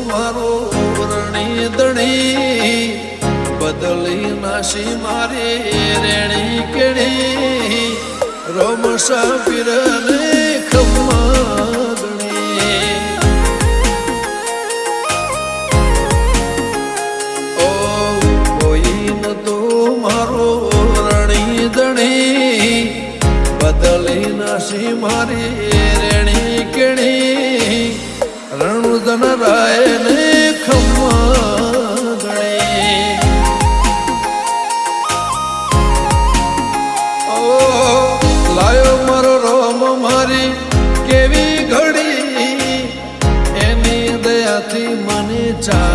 મારો રણી દણી બદલી નાશી મારી રેણી કેણી રમસા પીરને ખમ્માગણી ઓ કોઈ ન તો મારો રણી દણી બદલી નાશી મારી રેણી કેણી રણુદન રાય ને ખમ્માગણી લાયો મારો રોમ મારી કેવી ઘડી એની દયાથી મને ચા